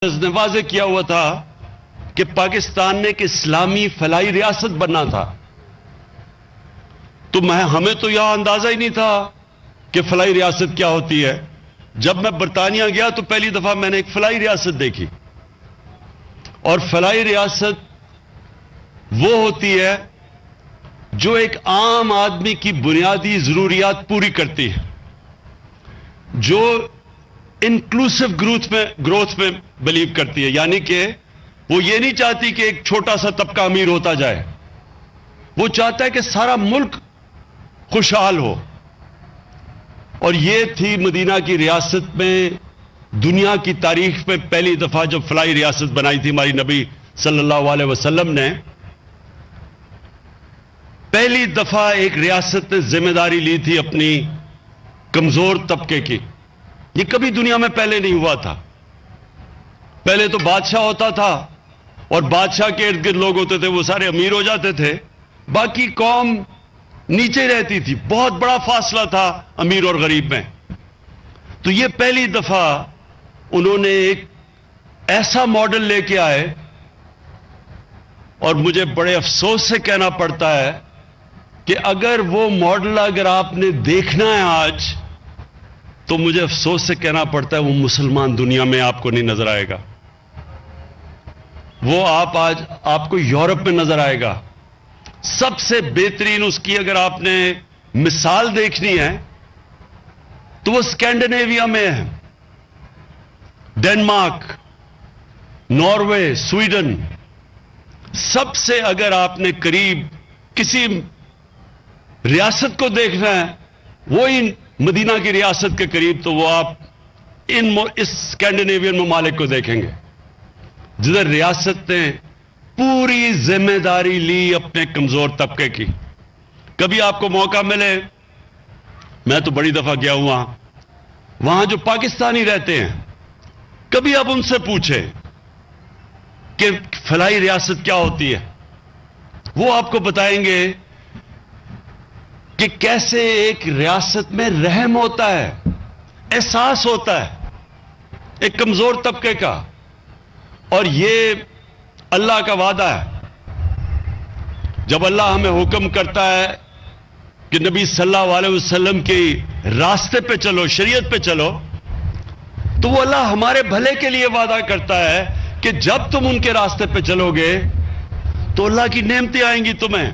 نے واضح کیا ہوا تھا کہ پاکستان نے ایک اسلامی فلاحی ریاست بننا تھا، تو ہمیں تو یہاں اندازہ ہی نہیں تھا کہ فلاحی ریاست کیا ہوتی ہے۔ جب میں برطانیہ گیا تو پہلی دفعہ میں نے ایک فلاحی ریاست دیکھی، اور فلاحی ریاست وہ ہوتی ہے جو ایک عام آدمی کی بنیادی ضروریات پوری کرتی ہے، جو انکلوسیو گروتھ میں بلیو کرتی ہے، یعنی کہ وہ یہ نہیں چاہتی کہ ایک چھوٹا سا طبقہ امیر ہوتا جائے، وہ چاہتا ہے کہ سارا ملک خوشحال ہو۔ اور یہ تھی مدینہ کی ریاست میں دنیا کی تاریخ میں پہلی دفعہ جب فلاحی ریاست بنائی تھی ہماری نبی صلی اللہ علیہ وسلم نے۔ پہلی دفعہ ایک ریاست نے ذمہ داری لی تھی اپنی کمزور طبقے کی، یہ کبھی دنیا میں پہلے نہیں ہوا تھا۔ پہلے تو بادشاہ ہوتا تھا اور بادشاہ کے ارد گرد لوگ ہوتے تھے، وہ سارے امیر ہو جاتے تھے، باقی قوم نیچے رہتی تھی، بہت بڑا فاصلہ تھا امیر اور غریب میں۔ تو یہ پہلی دفعہ انہوں نے ایک ایسا ماڈل لے کے آئے، اور مجھے بڑے افسوس سے کہنا پڑتا ہے کہ اگر وہ ماڈل اگر آپ نے دیکھنا ہے آج، تو مجھے افسوس سے کہنا پڑتا ہے وہ مسلمان دنیا میں آپ کو نہیں نظر آئے گا۔ وہ آپ کو یورپ میں نظر آئے گا۔ سب سے بہترین اس کی اگر آپ نے مثال دیکھنی ہے تو وہ اسکینڈینیویا میں ہے، ڈنمارک، ناروے، سویڈن۔ سب سے اگر آپ نے قریب کسی ریاست کو دیکھنا ہے وہی مدینہ کی ریاست کے قریب، تو وہ آپ اس اسکینڈینیوین ممالک کو دیکھیں گے جدھر ریاست نے پوری ذمہ داری لی اپنے کمزور طبقے کی۔ کبھی آپ کو موقع ملے، میں تو بڑی دفعہ گیا ہوں وہاں جو پاکستانی رہتے ہیں، کبھی آپ ان سے پوچھیں کہ فلاحی ریاست کیا ہوتی ہے، وہ آپ کو بتائیں گے کہ کیسے ایک ریاست میں رحم ہوتا ہے، احساس ہوتا ہے ایک کمزور طبقے کا۔ اور یہ اللہ کا وعدہ ہے، جب اللہ ہمیں حکم کرتا ہے کہ نبی صلی اللہ علیہ وسلم کے راستے پہ چلو، شریعت پہ چلو، تو وہ اللہ ہمارے بھلے کے لیے وعدہ کرتا ہے کہ جب تم ان کے راستے پہ چلو گے تو اللہ کی نعمتیں آئیں گی تمہیں۔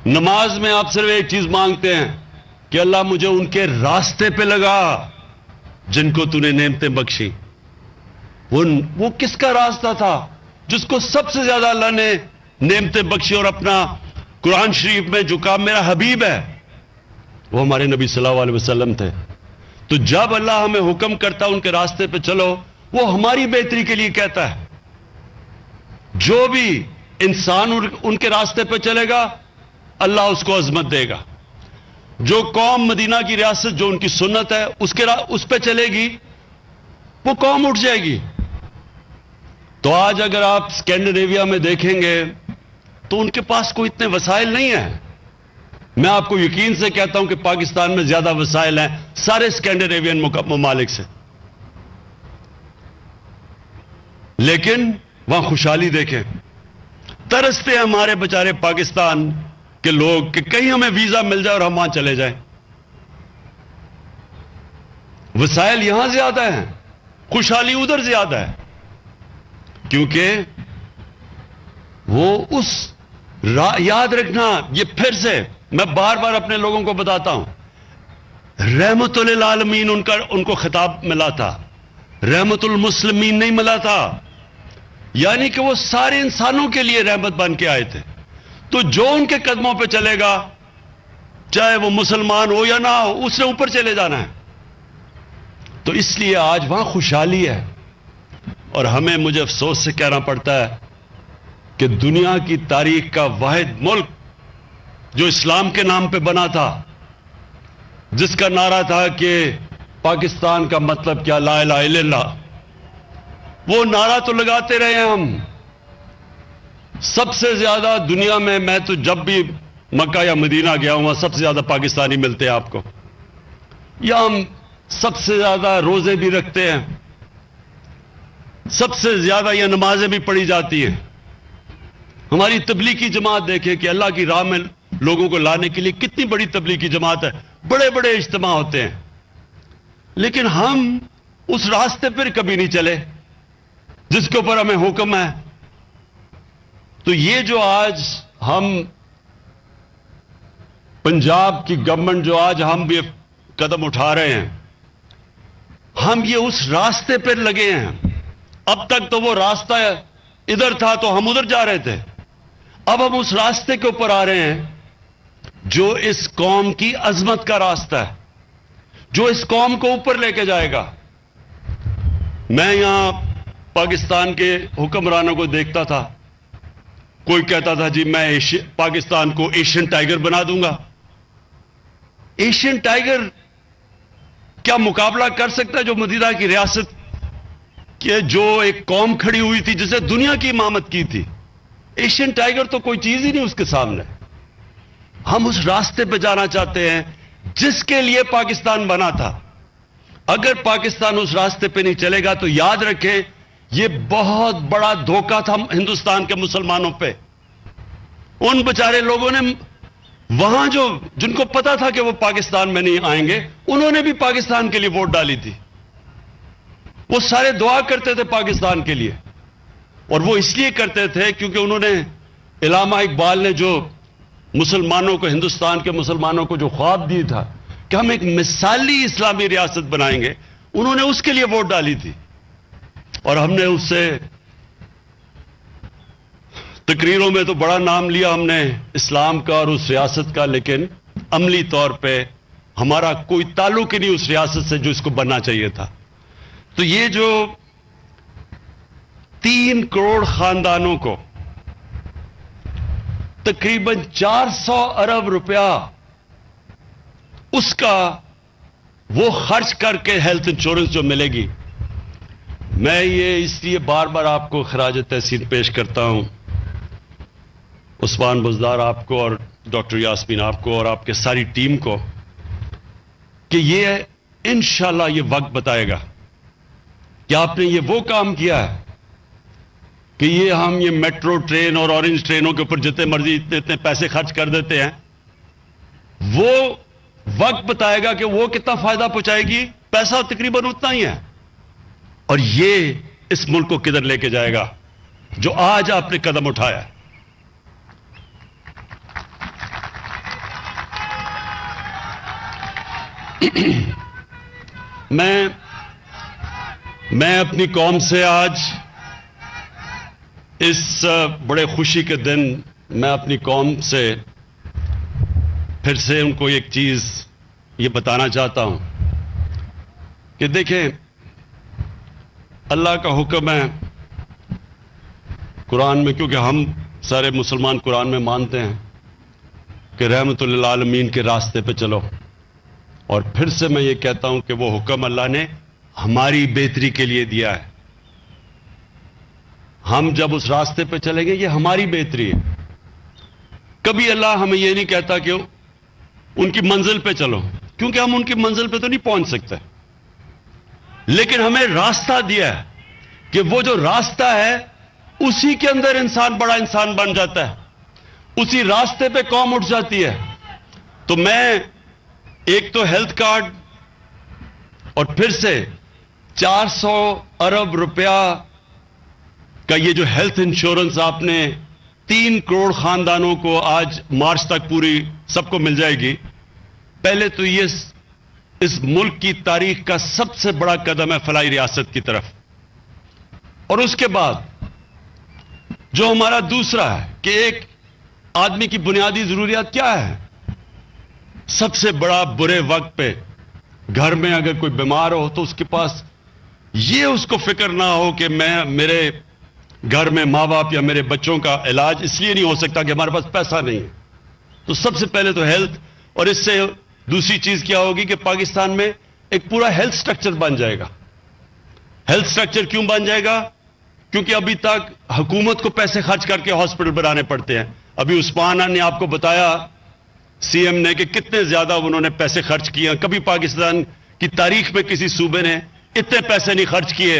نماز میں آپ صرف ایک چیز مانگتے ہیں کہ اللہ مجھے ان کے راستے پہ لگا جن کو تو نے نعمتیں بخشی۔ وہ کس کا راستہ تھا؟ جس کو سب سے زیادہ اللہ نے نعمتیں بخشی اور اپنا قرآن شریف میں جو کہا میرا حبیب ہے، وہ ہمارے نبی صلی اللہ علیہ وسلم تھے۔ تو جب اللہ ہمیں حکم کرتا ان کے راستے پہ چلو، وہ ہماری بہتری کے لیے کہتا ہے۔ جو بھی انسان ان کے راستے پہ چلے گا اللہ اس کو عظمت دے گا۔ جو قوم مدینہ کی ریاست جو ان کی سنت ہے اس پہ چلے گی، وہ قوم اٹھ جائے گی۔ تو آج اگر آپ اسکینڈینیویا میں دیکھیں گے تو ان کے پاس کوئی اتنے وسائل نہیں ہیں۔ میں آپ کو یقین سے کہتا ہوں کہ پاکستان میں زیادہ وسائل ہیں سارے اسکینڈینیوین ممالک سے، لیکن وہاں خوشحالی دیکھیں۔ ترستے ہیں ہمارے بیچارے پاکستان کے لوگ کہ کہیں ہمیں ویزا مل جائے اور ہم وہاں چلے جائیں۔ وسائل یہاں زیادہ ہیں، خوشحالی ادھر زیادہ ہے، کیونکہ وہ یاد رکھنا، یہ پھر سے میں بار بار اپنے لوگوں کو بتاتا ہوں، رحمت للعالمین ان کو خطاب ملا تھا، رحمت المسلمین نہیں ملا تھا، یعنی کہ وہ سارے انسانوں کے لیے رحمت بن کے آئے تھے۔ تو جو ان کے قدموں پہ چلے گا، چاہے وہ مسلمان ہو یا نہ ہو، اس نے اوپر چلے جانا ہے۔ تو اس لیے آج وہاں خوشحالی ہے، اور مجھے افسوس سے کہنا پڑتا ہے کہ دنیا کی تاریخ کا واحد ملک جو اسلام کے نام پہ بنا تھا، جس کا نعرہ تھا کہ پاکستان کا مطلب کیا، لا الہ الا اللہ، وہ نعرہ تو لگاتے رہے ہیں ہم۔ سب سے زیادہ دنیا میں تو جب بھی مکہ یا مدینہ گیا ہوں سب سے زیادہ پاکستانی ملتے ہیں آپ کو۔ یا ہم سب سے زیادہ روزے بھی رکھتے ہیں، سب سے زیادہ یہ نمازیں بھی پڑھی جاتی ہیں. ہماری تبلیغی جماعت دیکھیں کہ اللہ کی راہ میں لوگوں کو لانے کے لیے کتنی بڑی تبلیغی جماعت ہے, بڑے بڑے اجتماع ہوتے ہیں, لیکن ہم اس راستے پر کبھی نہیں چلے جس کے اوپر ہمیں حکم ہے. تو یہ جو آج ہم پنجاب کی گورنمنٹ جو آج ہم یہ قدم اٹھا رہے ہیں, ہم یہ اس راستے پر لگے ہیں. اب تک تو وہ راستہ ادھر تھا تو ہم ادھر جا رہے تھے, اب ہم اس راستے کے اوپر آ رہے ہیں جو اس قوم کی عظمت کا راستہ ہے, جو اس قوم کو اوپر لے کے جائے گا. میں یہاں پاکستان کے حکمرانوں کو دیکھتا تھا, کوئی کہتا تھا جی میں پاکستان کو ایشین ٹائیگر بنا دوں گا. ایشین ٹائیگر کیا مقابلہ کر سکتا ہے جو مدینہ کی ریاست کہ جو ایک قوم کھڑی ہوئی تھی جسے دنیا کی امامت کی تھی؟ ایشین ٹائیگر تو کوئی چیز ہی نہیں اس کے سامنے. ہم اس راستے پہ جانا چاہتے ہیں جس کے لیے پاکستان بنا تھا. اگر پاکستان اس راستے پہ نہیں چلے گا تو یاد رکھیں یہ بہت بڑا دھوکہ تھا ہندوستان کے مسلمانوں پہ. ان بیچارے لوگوں نے وہاں جن کو پتا تھا کہ وہ پاکستان میں نہیں آئیں گے, انہوں نے بھی پاکستان کے لیے ووٹ ڈالی تھی. وہ سارے دعا کرتے تھے پاکستان کے لیے, اور وہ اس لیے کرتے تھے کیونکہ انہوں نے علامہ اقبال نے جو مسلمانوں کو, ہندوستان کے مسلمانوں کو جو خواب دی تھا کہ ہم ایک مثالی اسلامی ریاست بنائیں گے, انہوں نے اس کے لیے ووٹ ڈالی تھی. اور ہم نے اس سے تقریروں میں تو بڑا نام لیا ہم نے اسلام کا اور اس ریاست کا, لیکن عملی طور پہ ہمارا کوئی تعلق ہی نہیں اس ریاست سے جو اس کو بننا چاہیے تھا. تو یہ جو 3 کروڑ خاندانوں کو تقریباً 400 ارب روپیہ اس کا وہ خرچ کر کے ہیلتھ انشورنس جو ملے گی, میں یہ اس لیے بار بار آپ کو خراج تحسین پیش کرتا ہوں, عثمان بزدار آپ کو اور ڈاکٹر یاسمین آپ کو اور آپ کے ساری ٹیم کو, کہ یہ انشاءاللہ یہ وقت بتائے گا کہ آپ نے یہ وہ کام کیا ہے کہ یہ ہم یہ میٹرو ٹرین اور اورنج ٹرینوں کے اوپر جتنے مرضی اتنے پیسے خرچ کر دیتے ہیں, وہ وقت بتائے گا کہ وہ کتنا فائدہ پہنچائے گی. پیسہ تقریباً اتنا ہی ہے, اور یہ اس ملک کو کدھر لے کے جائے گا جو آج آپ نے قدم اٹھایا ہے. میں اپنی قوم سے آج اس بڑے خوشی کے دن میں اپنی قوم سے پھر سے ان کو ایک چیز یہ بتانا چاہتا ہوں کہ دیکھیں اللہ کا حکم ہے قرآن میں, کیونکہ ہم سارے مسلمان قرآن میں مانتے ہیں کہ رحمت للعالمین کے راستے پہ چلو. اور پھر سے میں یہ کہتا ہوں کہ وہ حکم اللہ نے ہماری بہتری کے لیے دیا ہے. ہم جب اس راستے پہ چلیں گے یہ ہماری بہتری ہے. کبھی اللہ ہمیں یہ نہیں کہتا کہ ان کی منزل پہ چلو, کیونکہ ہم ان کی منزل پہ تو نہیں پہنچ سکتے, لیکن ہمیں راستہ دیا ہے کہ وہ جو راستہ ہے اسی کے اندر انسان بڑا انسان بن جاتا ہے, اسی راستے پہ قوم اٹھ جاتی ہے. تو میں ایک تو ہیلتھ کارڈ اور پھر سے 400 ارب روپیہ کا یہ جو ہیلتھ انشورنس آپ نے 3 کروڑ خاندانوں کو آج مارچ تک پوری سب کو مل جائے گی. پہلے تو یہ اس ملک کی تاریخ کا سب سے بڑا قدم ہے فلاحی ریاست کی طرف. اور اس کے بعد جو ہمارا دوسرا ہے کہ ایک آدمی کی بنیادی ضروریات کیا ہے, سب سے بڑا برے وقت پہ گھر میں اگر کوئی بیمار ہو تو اس کے پاس یہ اس کو فکر نہ ہو کہ میرے گھر میں ماں باپ یا میرے بچوں کا علاج اس لیے نہیں ہو سکتا کہ ہمارے پاس پیسہ نہیں ہے. تو سب سے پہلے تو ہیلتھ, اور اس سے دوسری چیز کیا ہوگی کہ پاکستان میں ایک پورا ہیلتھ سٹرکچر بن جائے گا. ہیلتھ سٹرکچر کیوں بن جائے گا؟ کیونکہ ابھی تک حکومت کو پیسے خرچ کر کے ہاسپٹل بنانے پڑتے ہیں. ابھی عثمان نے آپ کو بتایا سی ایم نے کہ کتنے زیادہ انہوں نے پیسے خرچ کیے. کبھی پاکستان کی تاریخ میں کسی صوبے نے اتنے پیسے نہیں خرچ کیے